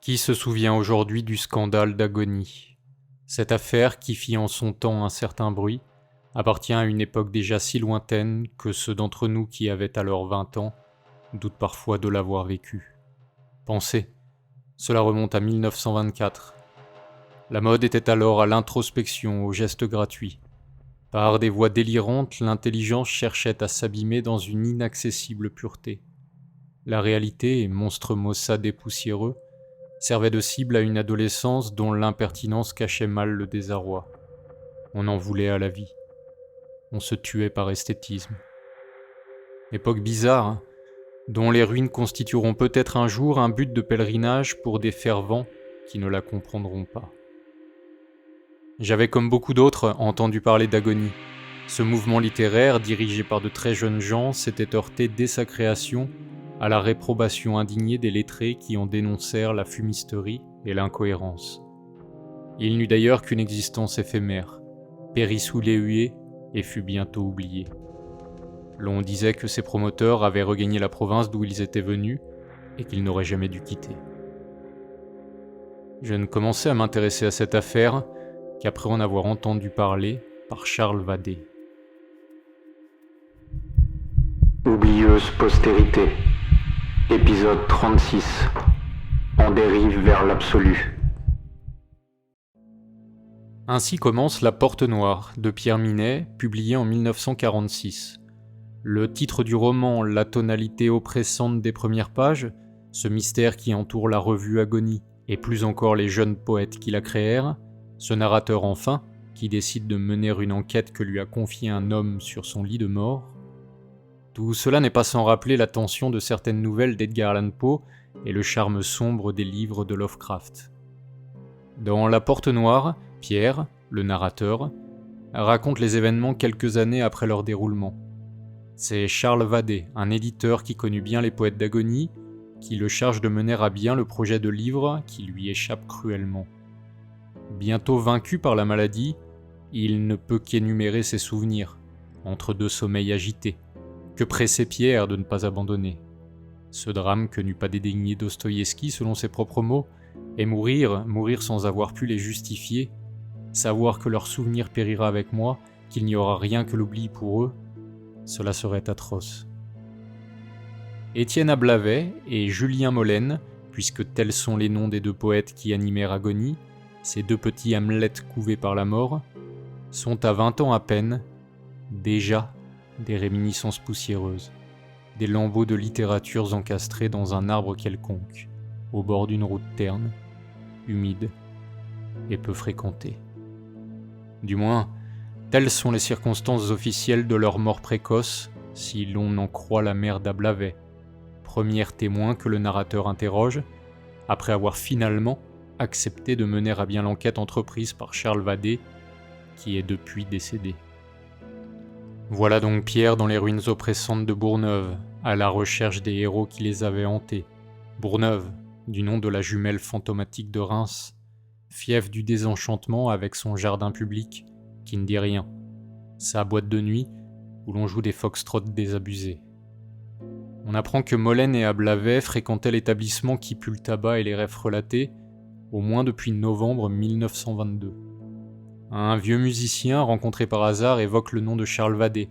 Qui se souvient aujourd'hui du scandale d'Agonie? Cette affaire, qui fit en son temps un certain bruit, appartient à une époque déjà si lointaine que ceux d'entre nous qui avaient alors 20 ans doutent parfois de l'avoir vécue. Pensez, cela remonte à 1924. La mode était alors à l'introspection, aux gestes gratuits. Par des voies délirantes, l'intelligence cherchait à s'abîmer dans une inaccessible pureté. La réalité, monstre maussade et poussiéreux, servait de cible à une adolescence dont l'impertinence cachait mal le désarroi. On en voulait à la vie. On se tuait par esthétisme. Époque bizarre, hein, dont les ruines constitueront peut-être un jour un but de pèlerinage pour des fervents qui ne la comprendront pas. J'avais, comme beaucoup d'autres, entendu parler d'Agonie. Ce mouvement littéraire, dirigé par de très jeunes gens, s'était heurté dès sa création à la réprobation indignée des lettrés qui en dénoncèrent la fumisterie et l'incohérence. Il n'eut d'ailleurs qu'une existence éphémère, périt sous les huées et fut bientôt oublié. L'on disait que ses promoteurs avaient regagné la province d'où ils étaient venus et qu'ils n'auraient jamais dû quitter. Je ne commençais à m'intéresser à cette affaire qu'après en avoir entendu parler par Charles Vadé. Oublieuse postérité. Épisode 36. On dérive vers l'absolu. Ainsi commence La Porte Noire de Pierre Minet, publié en 1946. Le titre du roman, la tonalité oppressante des premières pages, ce mystère qui entoure la revue Agonie, et plus encore les jeunes poètes qui la créèrent, ce narrateur enfin, qui décide de mener une enquête que lui a confiée un homme sur son lit de mort. Tout cela n'est pas sans rappeler la tension de certaines nouvelles d'Edgar Allan Poe et le charme sombre des livres de Lovecraft. Dans La Porte Noire, Pierre, le narrateur, raconte les événements quelques années après leur déroulement. C'est Charles Vadé, un éditeur qui connut bien les poètes d'Agonie, qui le charge de mener à bien le projet de livre qui lui échappe cruellement. Bientôt vaincu par la maladie, il ne peut qu'énumérer ses souvenirs, entre deux sommeils agités, que pressait Pierre de ne pas abandonner. Ce drame que n'eût pas dédaigné Dostoïevski selon ses propres mots, est mourir sans avoir pu les justifier, savoir que leur souvenir périra avec moi, qu'il n'y aura rien que l'oubli pour eux, cela serait atroce. Étienne Ablavet et Julien Molène, puisque tels sont les noms des deux poètes qui animèrent Agonie, ces deux petits Hamlet couvés par la mort, sont à 20 ans à peine, déjà des réminiscences poussiéreuses, des lambeaux de littératures encastrés dans un arbre quelconque, au bord d'une route terne, humide et peu fréquentée. Du moins, telles sont les circonstances officielles de leur mort précoce, si l'on en croit la mère d'Ablavet, premier témoin que le narrateur interroge, après avoir finalement accepté de mener à bien l'enquête entreprise par Charles Vadé, qui est depuis décédé. Voilà donc Pierre dans les ruines oppressantes de Bourneuve, à la recherche des héros qui les avaient hantés. Bourneuve, du nom de la jumelle fantomatique de Reims, fief du désenchantement avec son jardin public, qui ne dit rien, sa boîte de nuit, où l'on joue des foxtrots désabusés. On apprend que Molène et Ablavet fréquentaient l'établissement qui pue le tabac et les rêves relatés, au moins depuis novembre 1922. Un vieux musicien rencontré par hasard évoque le nom de Charles Vadé,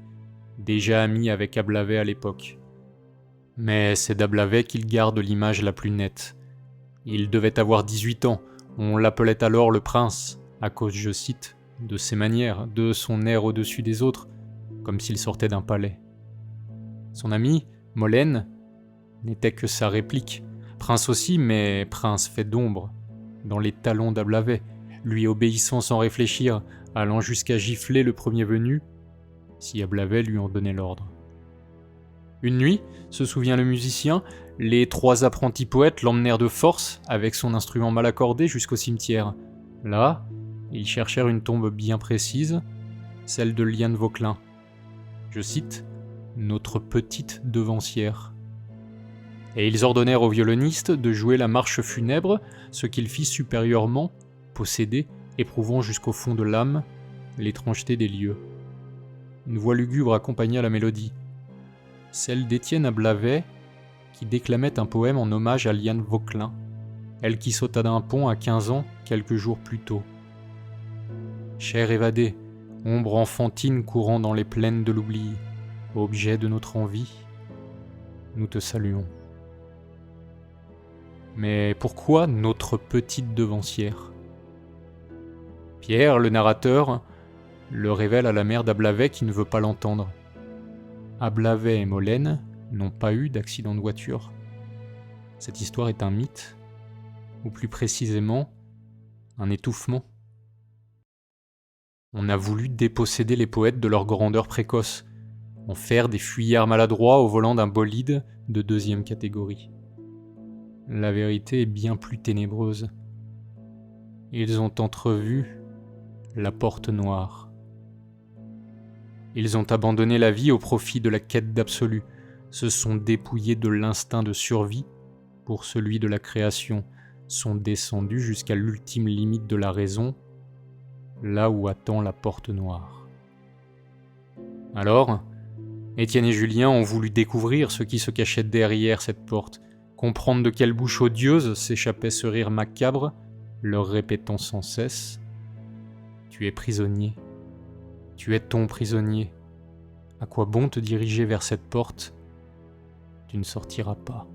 déjà ami avec Ablavet à l'époque. Mais c'est d'Ablavet qu'il garde l'image la plus nette. Il devait avoir 18 ans, on l'appelait alors le prince, à cause, je cite, de ses manières, de son air au-dessus des autres, comme s'il sortait d'un palais. Son ami, Molène, n'était que sa réplique, prince aussi, mais prince fait d'ombre, dans les talons d'Ablavet, lui obéissant sans réfléchir, allant jusqu'à gifler le premier venu, si Ablavet lui en donnait l'ordre. Une nuit, se souvient le musicien, les 3 apprentis poètes l'emmenèrent de force, avec son instrument mal accordé, jusqu'au cimetière. Là, ils cherchèrent une tombe bien précise, celle de Liane Vauquelin. Je cite, « notre petite devancière ». Et ils ordonnèrent au violoniste de jouer la marche funèbre, ce qu'il fit supérieurement, possédé, éprouvant jusqu'au fond de l'âme l'étrangeté des lieux. Une voix lugubre accompagna la mélodie, celle d'Étienne Ablavet, qui déclamait un poème en hommage à Liane Vauquelin. elle qui sauta d'un pont à 15 ans quelques jours plus tôt. Chère évadée, ombre enfantine courant dans les plaines de l'oubli, objet de notre envie, nous te saluons. Mais pourquoi notre petite devancière ? Pierre, le narrateur, le révèle à la mère d'Ablavet qui ne veut pas l'entendre. Ablavet et Molène n'ont pas eu d'accident de voiture. Cette histoire est un mythe, ou plus précisément, un étouffement. On a voulu déposséder les poètes de leur grandeur précoce, en faire des fuyards maladroits au volant d'un bolide de 2e catégorie. La vérité est bien plus ténébreuse. Ils ont entrevu la porte noire. Ils ont abandonné la vie au profit de la quête d'absolu, se sont dépouillés de l'instinct de survie pour celui de la création, sont descendus jusqu'à l'ultime limite de la raison, là où attend la porte noire. Alors, Étienne et Julien ont voulu découvrir ce qui se cachait derrière cette porte, comprendre de quelle bouche odieuse s'échappait ce rire macabre, leur répétant sans cesse « Tu es prisonnier, tu es ton prisonnier, à quoi bon te diriger vers cette porte ? Tu ne sortiras pas. »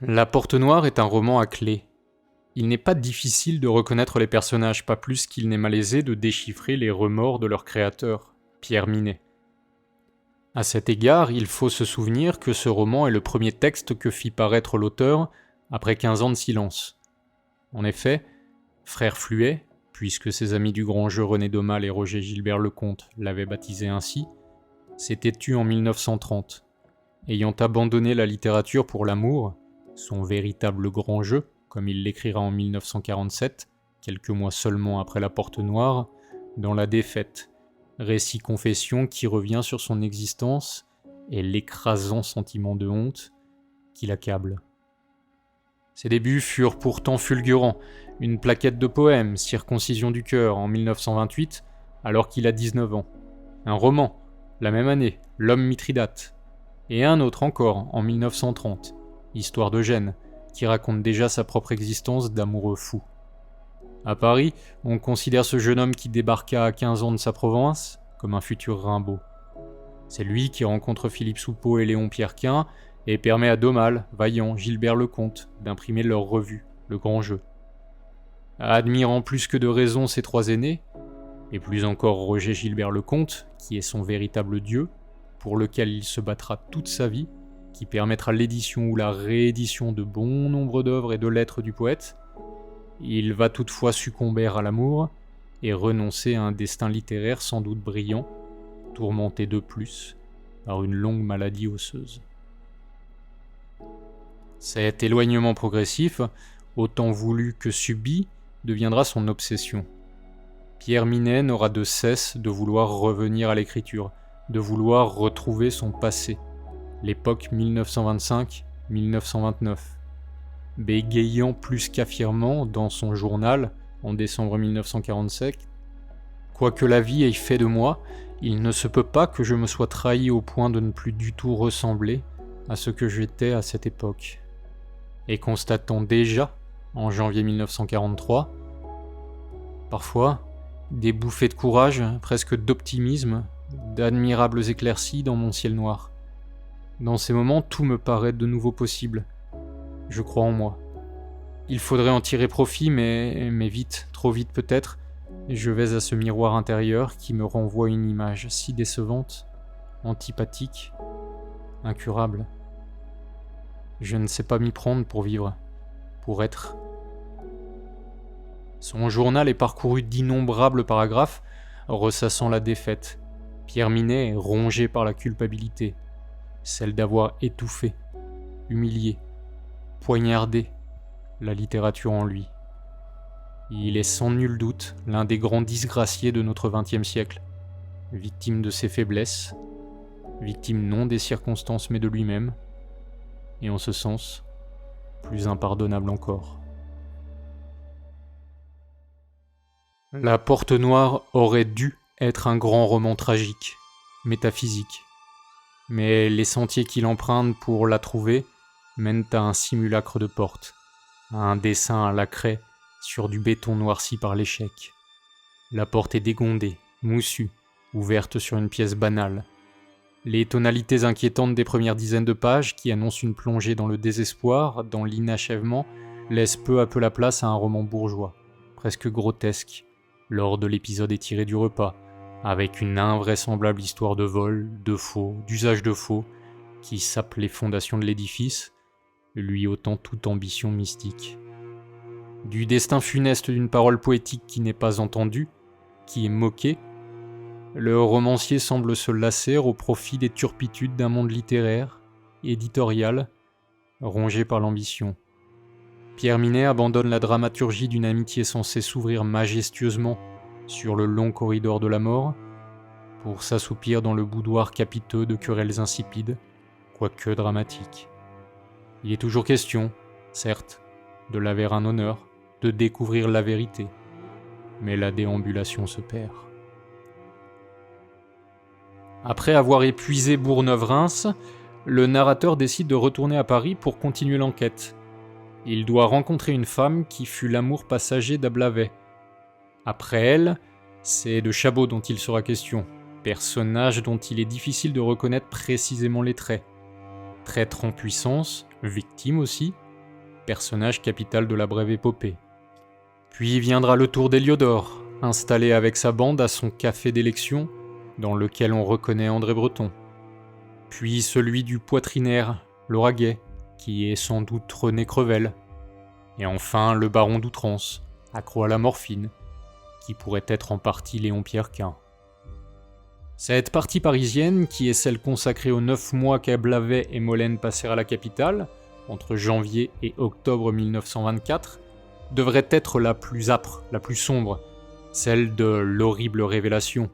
La Porte Noire est un roman à clé. Il n'est pas difficile de reconnaître les personnages, pas plus qu'il n'est malaisé de déchiffrer les remords de leur créateur, Pierre Minet. À cet égard, il faut se souvenir que ce roman est le premier texte que fit paraître l'auteur après 15 ans de silence. En effet, Frère Fluet, puisque ses amis du grand jeu René Daumal et Roger Gilbert Lecomte l'avaient baptisé ainsi, s'était tu en 1930. Ayant abandonné la littérature pour l'amour, son véritable grand jeu, comme il l'écrira en 1947, quelques mois seulement après La Porte Noire, dans La Défaite, récit-confession qui revient sur son existence et l'écrasant sentiment de honte qui l'accable. Ses débuts furent pourtant fulgurants, une plaquette de poèmes, Circoncision du cœur, en 1928, alors qu'il a 19 ans. Un roman, la même année, L'homme Mithridate. Et un autre encore, en 1930, Histoire d'Eugène, qui raconte déjà sa propre existence d'amoureux fou. À Paris, on considère ce jeune homme qui débarqua à 15 ans de sa province comme un futur Rimbaud. C'est lui qui rencontre Philippe Soupeau et Léon Pierrequin et permet à Daumal, Vaillant, Gilbert Lecomte d'imprimer leur revue, Le Grand Jeu. Admirant plus que de raison ces trois aînés, et plus encore Roger Gilbert Lecomte, qui est son véritable dieu, pour lequel il se battra toute sa vie, qui permettra l'édition ou la réédition de bon nombre d'œuvres et de lettres du poète, il va toutefois succomber à l'amour et renoncer à un destin littéraire sans doute brillant, tourmenté de plus par une longue maladie osseuse. Cet éloignement progressif, autant voulu que subi, deviendra son obsession. Pierre Minet n'aura de cesse de vouloir revenir à l'écriture, de vouloir retrouver son passé, l'époque 1925-1929. Bégayant plus qu'affirmant dans son journal, en décembre 1947, « Quoique la vie ait fait de moi, il ne se peut pas que je me sois trahi au point de ne plus du tout ressembler à ce que j'étais à cette époque. » Et constatant déjà, en janvier 1943, parfois, des bouffées de courage, presque d'optimisme, d'admirables éclaircies dans mon ciel noir. Dans ces moments, tout me paraît de nouveau possible. Je crois en moi. Il faudrait en tirer profit, mais vite, trop vite peut-être, je vais à ce miroir intérieur qui me renvoie une image si décevante, antipathique, incurable. Je ne sais pas m'y prendre pour vivre, pour être. Son journal est parcouru d'innombrables paragraphes, ressassant la défaite. Pierre Minet est rongé par la culpabilité, celle d'avoir étouffé, humilié, poignardé la littérature en lui. Il est sans nul doute l'un des grands disgraciés de notre XXe siècle, victime de ses faiblesses, victime non des circonstances mais de lui-même, et en ce sens, plus impardonnable encore. La Porte Noire aurait dû être un grand roman tragique, métaphysique. Mais les sentiers qu'il emprunte pour la trouver mènent à un simulacre de porte, à un dessin à la craie sur du béton noirci par l'échec. La porte est dégondée, moussue, ouverte sur une pièce banale. Les tonalités inquiétantes des premières dizaines de pages, qui annoncent une plongée dans le désespoir, dans l'inachèvement, laissent peu à peu la place à un roman bourgeois, presque grotesque, lors de l'épisode étiré du repas, avec une invraisemblable histoire de vol, de faux, d'usage de faux, qui sape les fondations de l'édifice, lui ôtant toute ambition mystique. Du destin funeste d'une parole poétique qui n'est pas entendue, qui est moquée, le romancier semble se lasser au profit des turpitudes d'un monde littéraire, éditorial, rongé par l'ambition. Pierre Minet abandonne la dramaturgie d'une amitié censée s'ouvrir majestueusement sur le long corridor de la mort, pour s'assoupir dans le boudoir capiteux de querelles insipides, quoique dramatiques. Il est toujours question, certes, de laver un honneur, de découvrir la vérité, mais la déambulation se perd. Après avoir épuisé Bourgneuf-Reims, le narrateur décide de retourner à Paris pour continuer l'enquête. Il doit rencontrer une femme qui fut l'amour passager d'Ablavet. Après elle, c'est de Chabot dont il sera question, personnage dont il est difficile de reconnaître précisément les traits. Traître en puissance, victime aussi, personnage capital de la brève épopée. Puis viendra le tour d'Héliodore, installé avec sa bande à son café d'élection, dans lequel on reconnaît André Breton. Puis celui du poitrinaire, Lauragais, qui est sans doute René Crevel. Et enfin le baron d'Outrance, accro à la morphine, qui pourrait être en partie Léon Pierrequin. Cette partie parisienne, qui est celle consacrée aux 9 mois qu'Ablavet et Molène passèrent à la capitale, entre janvier et octobre 1924, devrait être la plus âpre, la plus sombre, celle de l'horrible révélation,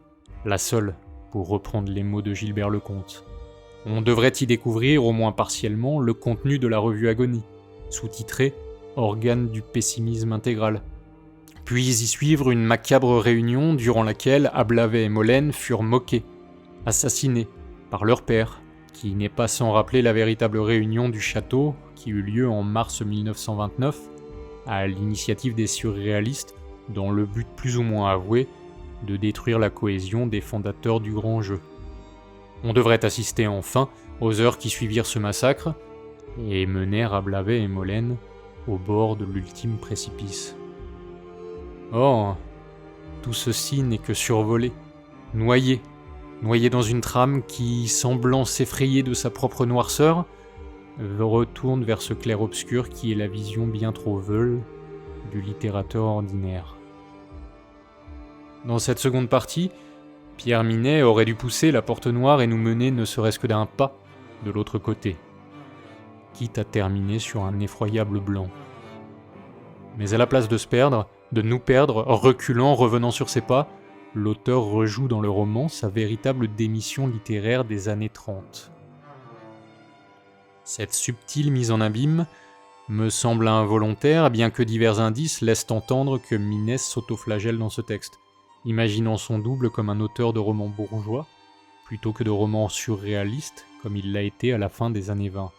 la seule, pour reprendre les mots de Gilbert Lecomte. On devrait y découvrir, au moins partiellement, le contenu de la revue Agonie, sous-titré « Organe du pessimisme intégral ». Puis y suivre une macabre réunion durant laquelle Ablavet et Molène furent moqués, assassinés, par leur père, qui n'est pas sans rappeler la véritable réunion du château qui eut lieu en mars 1929, à l'initiative des surréalistes, dans le but plus ou moins avoué de détruire la cohésion des fondateurs du grand jeu. On devrait assister enfin aux heures qui suivirent ce massacre et menèrent Ablavet et Molène au bord de l'ultime précipice. Or, tout ceci n'est que survolé, noyé dans une trame qui, semblant s'effrayer de sa propre noirceur, retourne vers ce clair-obscur qui est la vision bien trop veule du littérateur ordinaire. Dans cette seconde partie, Pierre Minet aurait dû pousser la porte noire et nous mener ne serait-ce que d'un pas de l'autre côté, quitte à terminer sur un effroyable blanc. Mais à la place de se perdre, de nous perdre, reculant, revenant sur ses pas, l'auteur rejoue dans le roman sa véritable démission littéraire des années 30. Cette subtile mise en abîme me semble involontaire, bien que divers indices laissent entendre que Minet s'autoflagelle dans ce texte, imaginant son double comme un auteur de romans bourgeois, plutôt que de romans surréalistes, comme il l'a été à la fin des années 20.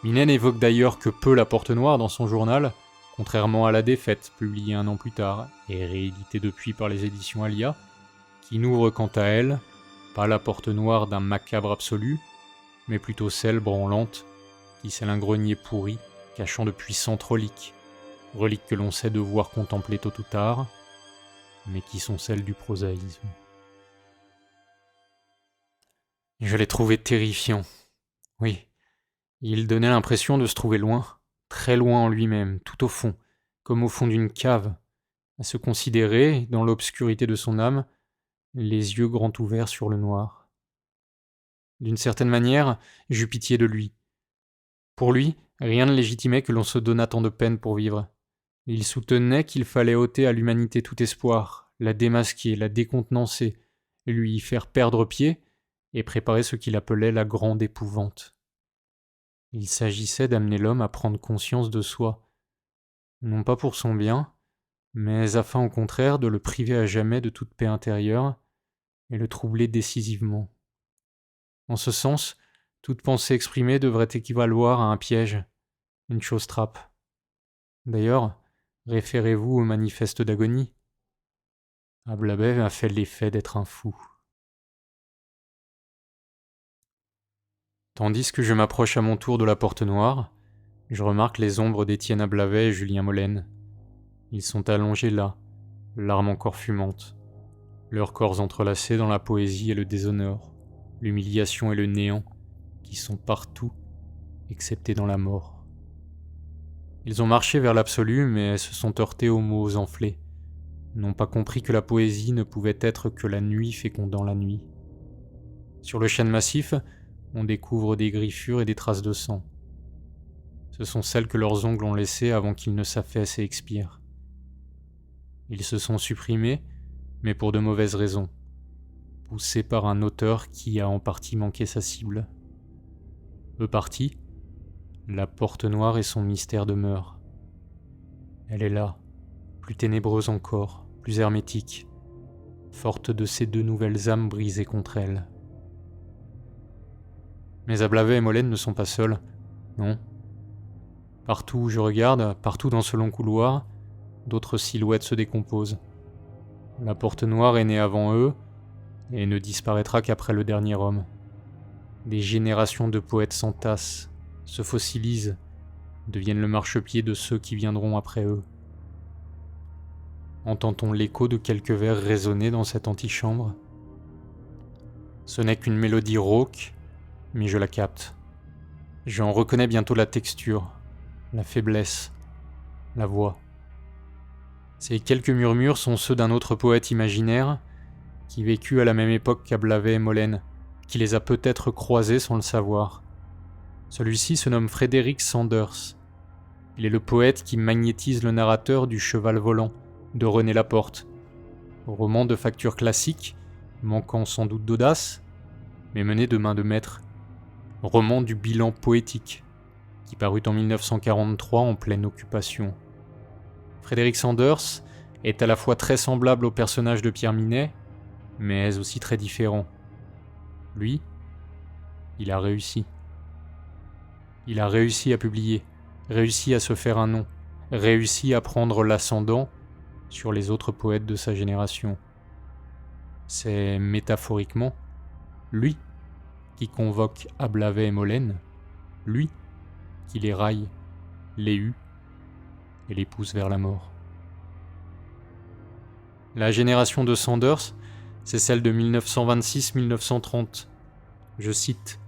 Minet n'évoque d'ailleurs que peu la Porte Noire dans son journal, contrairement à La Défaite, publiée un an plus tard, et rééditée depuis par les éditions Alia, qui n'ouvre quant à elle, pas la Porte Noire d'un macabre absolu, mais plutôt celle branlante, qui scelle un grenier pourri, cachant de puissantes reliques que l'on sait devoir contempler tôt ou tard, mais qui sont celles du prosaïsme. Je l'ai trouvé terrifiant. Oui, il donnait l'impression de se trouver loin, très loin en lui-même, tout au fond, comme au fond d'une cave, à se considérer, dans l'obscurité de son âme, les yeux grands ouverts sur le noir. D'une certaine manière, j'eus pitié de lui. Pour lui, rien ne légitimait que l'on se donnât tant de peine pour vivre. Il soutenait qu'il fallait ôter à l'humanité tout espoir, la démasquer, la décontenancer, lui faire perdre pied et préparer ce qu'il appelait la grande épouvante. Il s'agissait d'amener l'homme à prendre conscience de soi, non pas pour son bien, mais afin au contraire de le priver à jamais de toute paix intérieure et le troubler décisivement. En ce sens, toute pensée exprimée devrait équivaloir à un piège, une chose trappe. D'ailleurs, référez-vous au manifeste d'agonie. Ablabev a fait l'effet d'être un fou. Tandis que je m'approche à mon tour de la porte noire, je remarque les ombres d'Étienne Ablavet et Julien Molène. Ils sont allongés là, l'arme encore fumante, leurs corps entrelacés dans la poésie et le déshonneur, l'humiliation et le néant, qui sont partout, excepté dans la mort. Ils ont marché vers l'absolu, mais se sont heurtés aux mots enflés, n'ont pas compris que la poésie ne pouvait être que la nuit fécondant la nuit. Sur le chêne massif, on découvre des griffures et des traces de sang. Ce sont celles que leurs ongles ont laissées avant qu'ils ne s'affaissent et expirent. Ils se sont supprimés, mais pour de mauvaises raisons, poussés par un auteur qui a en partie manqué sa cible. Eux partis, la porte noire et son mystère demeurent. Elle est là, plus ténébreuse encore, plus hermétique, forte de ces deux nouvelles âmes brisées contre elle. Mais Ablavet et Molène ne sont pas seuls, non. Partout où je regarde, partout dans ce long couloir, d'autres silhouettes se décomposent. La porte noire est née avant eux, et ne disparaîtra qu'après le dernier homme. Des générations de poètes s'entassent, se fossilisent, deviennent le marchepied de ceux qui viendront après eux. Entend-on l'écho de quelques vers résonner dans cette antichambre ? Ce n'est qu'une mélodie rauque, mais je la capte. J'en reconnais bientôt la texture, la faiblesse, la voix. Ces quelques murmures sont ceux d'un autre poète imaginaire qui vécut à la même époque qu'Ablavet et Molène, qui les a peut-être croisés sans le savoir. Celui-ci se nomme Frédéric Sanders. Il est le poète qui magnétise le narrateur du Cheval volant de René Laporte, roman de facture classique, manquant sans doute d'audace, mais mené de main de maître. Roman du bilan poétique, qui parut en 1943 en pleine occupation. Frédéric Sanders est à la fois très semblable au personnage de Pierre Minet, mais aussi très différent. Lui, il a réussi. Il a réussi à publier, réussi à se faire un nom, réussi à prendre l'ascendant sur les autres poètes de sa génération. C'est métaphoriquement lui qui convoque Ablavet et Molène, lui qui les raille, les hue et les pousse vers la mort. La génération de Sanders, c'est celle de 1926-1930. Je cite :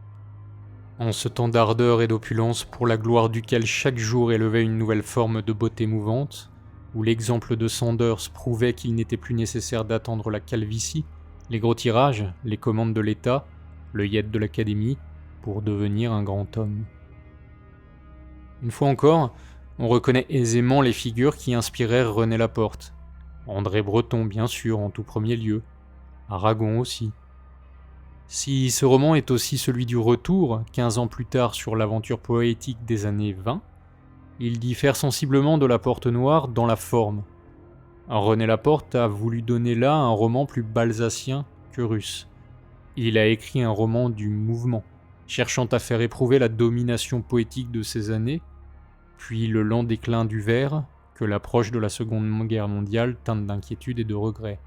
« En ce temps d'ardeur et d'opulence pour la gloire duquel chaque jour élevait une nouvelle forme de beauté mouvante, où l'exemple de Sanders prouvait qu'il n'était plus nécessaire d'attendre la calvitie, les gros tirages, les commandes de l'État, l'œillette de l'Académie, pour devenir un grand homme. » Une fois encore, on reconnaît aisément les figures qui inspirèrent René Laporte. André Breton, bien sûr, en tout premier lieu. Aragon aussi. Si ce roman est aussi celui du retour, 15 ans plus tard sur l'aventure poétique des années 20, il diffère sensiblement de La Porte Noire dans la forme. René Laporte a voulu donner là un roman plus balsacien que russe. Il a écrit un roman du mouvement, cherchant à faire éprouver la domination poétique de ces années, puis le lent déclin du vers que l'approche de la Seconde Guerre mondiale teinte d'inquiétude et de regret.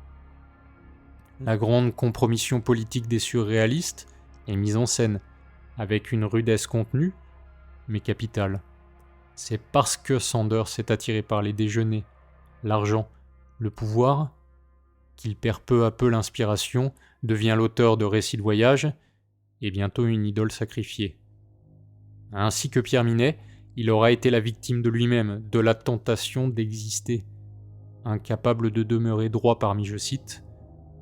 La grande compromission politique des surréalistes est mise en scène, avec une rudesse contenue, mais capitale. C'est parce que Sanders est attiré par les déjeuners, l'argent, le pouvoir, qu'il perd peu à peu l'inspiration, devient l'auteur de récits de voyage, et bientôt une idole sacrifiée. Ainsi que Pierre Minet, il aura été la victime de lui-même, de la tentation d'exister. Incapable de demeurer droit parmi, je cite,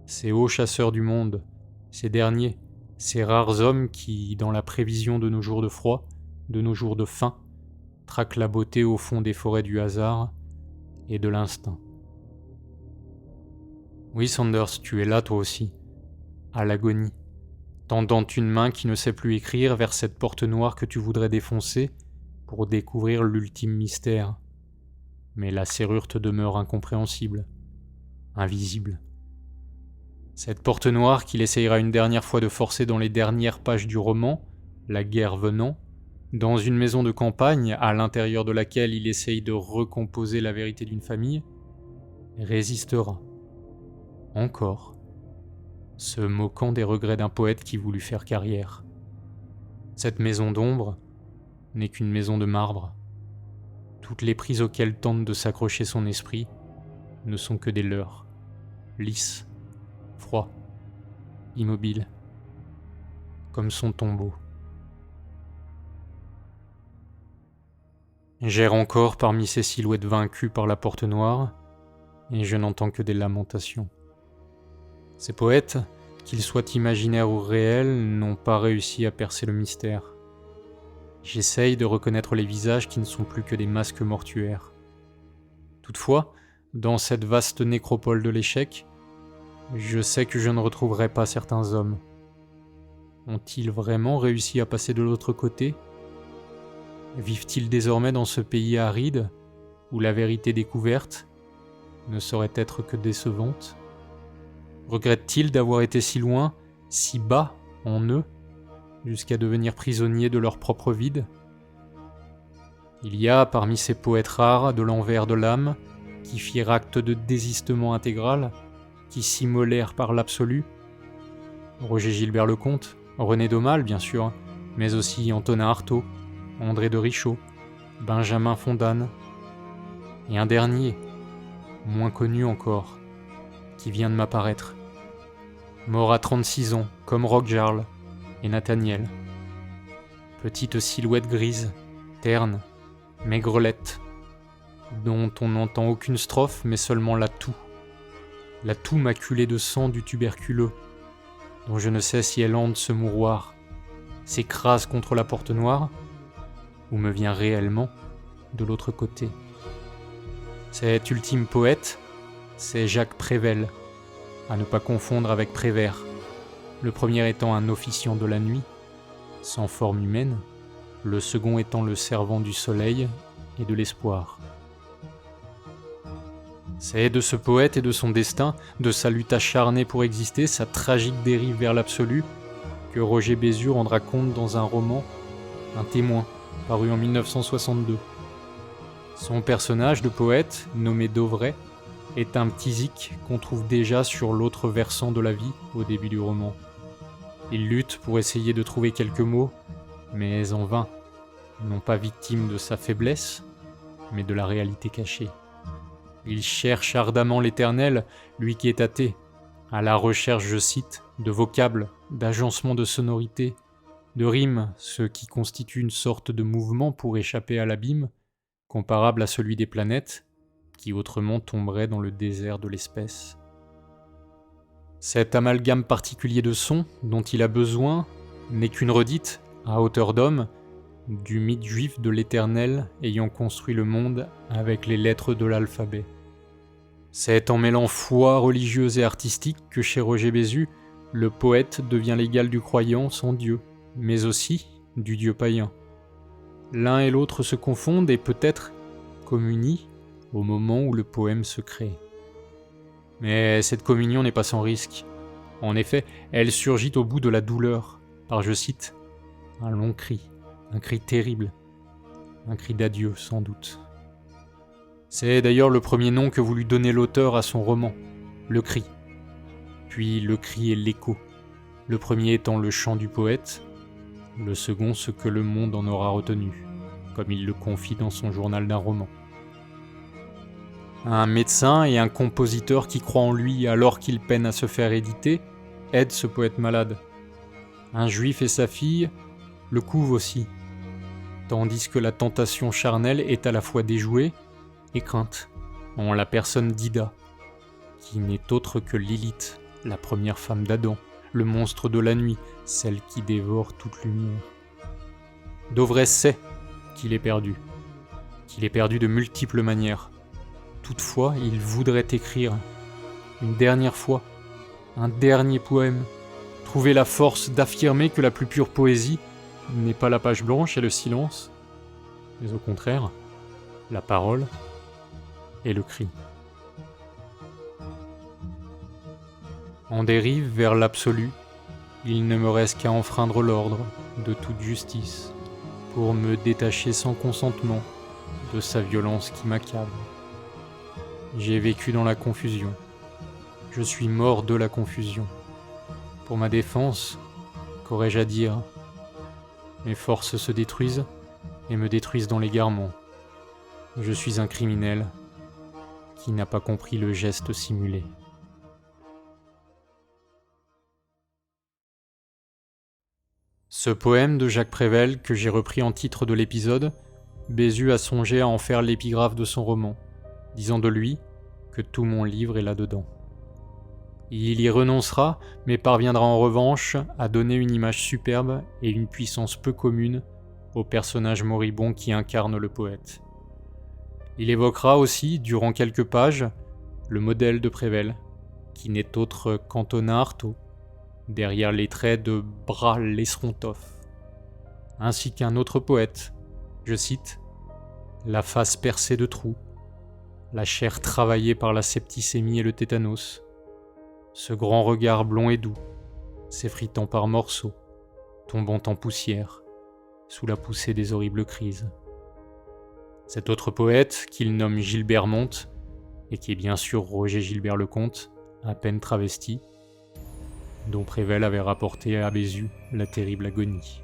ces hauts chasseurs du monde, ces derniers, ces rares hommes qui, dans la prévision de nos jours de froid, de nos jours de faim, traquent la beauté au fond des forêts du hasard et de l'instinct. Oui, Sanders, tu es là toi aussi, à l'agonie, tendant une main qui ne sait plus écrire vers cette porte noire que tu voudrais défoncer pour découvrir l'ultime mystère. Mais la serrure te demeure incompréhensible, invisible. Cette porte noire qu'il essayera une dernière fois de forcer dans les dernières pages du roman, la guerre venant, dans une maison de campagne à l'intérieur de laquelle il essaye de recomposer la vérité d'une famille, résistera. Encore. Se moquant des regrets d'un poète qui voulut faire carrière. Cette maison d'ombre n'est qu'une maison de marbre. Toutes les prises auxquelles tente de s'accrocher son esprit ne sont que des leurres, lisses, froids, immobiles, comme son tombeau. J'erre encore parmi ces silhouettes vaincues par la porte noire, et je n'entends que des lamentations. Ces poètes, qu'ils soient imaginaires ou réels, n'ont pas réussi à percer le mystère. J'essaye de reconnaître les visages qui ne sont plus que des masques mortuaires. Toutefois, dans cette vaste nécropole de l'échec, je sais que je ne retrouverai pas certains hommes. Ont-ils vraiment réussi à passer de l'autre côté ? Vivent-ils désormais dans ce pays aride, où la vérité découverte ne saurait être que décevante ? Regrettent-ils d'avoir été si loin, si bas en eux, jusqu'à devenir prisonniers de leur propre vide ? Il y a parmi ces poètes rares de l'envers de l'âme, qui firent acte de désistement intégral, qui s'immolèrent par l'absolu. Roger Gilbert Lecomte, René Daumal bien sûr, mais aussi Antonin Artaud, André de Richaud, Benjamin Fondane, et un dernier, moins connu encore, qui vient de m'apparaître. Mort à 36 ans, comme Roch Jarl et Nathaniel. Petite silhouette grise, terne, maigrelette, dont on n'entend aucune strophe mais seulement la toux maculée de sang du tuberculeux, dont je ne sais si elle hante ce mouroir, s'écrase contre la porte noire, ou me vient réellement de l'autre côté. Cet ultime poète, c'est Jacques Prévert, à ne pas confondre avec Prévert, le premier étant un officiant de la nuit, sans forme humaine, le second étant le servant du soleil et de l'espoir. C'est de ce poète et de son destin, de sa lutte acharnée pour exister, sa tragique dérive vers l'absolu, que Roger Bézu rendra compte dans un roman, Un témoin, paru en 1962. Son personnage de poète, nommé Dauvray, est un petit zik qu'on trouve déjà sur l'autre versant de la vie au début du roman. Il lutte pour essayer de trouver quelques mots, mais en vain, non pas victime de sa faiblesse, mais de la réalité cachée. Il cherche ardemment l'éternel, lui qui est athée, à la recherche, je cite, de vocables, d'agencements de sonorités, de rimes, ce qui constitue une sorte de mouvement pour échapper à l'abîme, comparable à celui des planètes, qui autrement tomberait dans le désert de l'espèce. Cet amalgame particulier de sons dont il a besoin n'est qu'une redite, à hauteur d'homme, du mythe juif de l'Éternel ayant construit le monde avec les lettres de l'alphabet. C'est en mêlant foi religieuse et artistique que chez Roger Bézu, le poète devient l'égal du croyant sans Dieu, mais aussi du Dieu païen. L'un et l'autre se confondent et peut-être communient au moment où le poème se crée. Mais cette communion n'est pas sans risque. En effet, elle surgit au bout de la douleur, par, je cite, un long cri, un cri terrible, un cri d'adieu sans doute. C'est d'ailleurs le premier nom que voulut donner l'auteur à son roman, le cri. Puis le cri et l'écho, le premier étant le chant du poète, le second ce que le monde en aura retenu, comme il le confie dans son journal d'un roman. Un médecin et un compositeur qui croient en lui alors qu'il peine à se faire éditer aident ce poète malade. Un juif et sa fille le couvent aussi, tandis que la tentation charnelle est à la fois déjouée et crainte, en la personne d'Ida, qui n'est autre que Lilith, la première femme d'Adam, le monstre de la nuit, celle qui dévore toute lumière. Dauvray sait qu'il est perdu de multiples manières. Toutefois, il voudrait écrire, une dernière fois, un dernier poème, trouver la force d'affirmer que la plus pure poésie n'est pas la page blanche et le silence, mais au contraire, la parole et le cri. En dérive vers l'absolu, il ne me reste qu'à enfreindre l'ordre de toute justice pour me détacher sans consentement de sa violence qui m'accable. J'ai vécu dans la confusion. Je suis mort de la confusion. Pour ma défense, qu'aurais-je à dire ? Mes forces se détruisent et me détruisent dans l'égarement. Je suis un criminel qui n'a pas compris le geste simulé. Ce poème de Jacques Prévert que j'ai repris en titre de l'épisode, Bézu a songé à en faire l'épigraphe de son roman, disant de lui que tout mon livre est là-dedans. Il y renoncera, mais parviendra en revanche à donner une image superbe et une puissance peu commune au personnage moribond qui incarne le poète. Il évoquera aussi, durant quelques pages, le modèle de Prévert, qui n'est autre qu'Antonin Artaud, derrière les traits de Bras Lesrontov, ainsi qu'un autre poète, je cite, « La face percée de trous, la chair travaillée par la septicémie et le tétanos, ce grand regard blond et doux, s'effritant par morceaux, tombant en poussière, sous la poussée des horribles crises. » Cet autre poète, qu'il nomme Gilbert Monte, et qui est bien sûr Roger Gilbert Lecomte, à peine travesti, dont Prévert avait rapporté à Bézu la terrible agonie.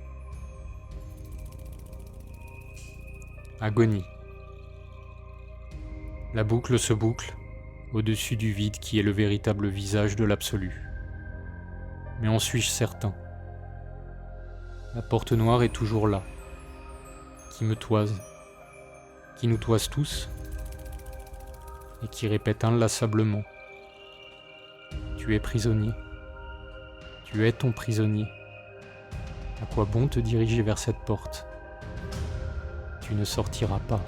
Agonie. La boucle se boucle, au-dessus du vide qui est le véritable visage de l'absolu. Mais en suis-je certain ? La porte noire est toujours là, qui me toise, qui nous toise tous, et qui répète inlassablement « Tu es prisonnier, tu es ton prisonnier. À quoi bon te diriger vers cette porte ? Tu ne sortiras pas. »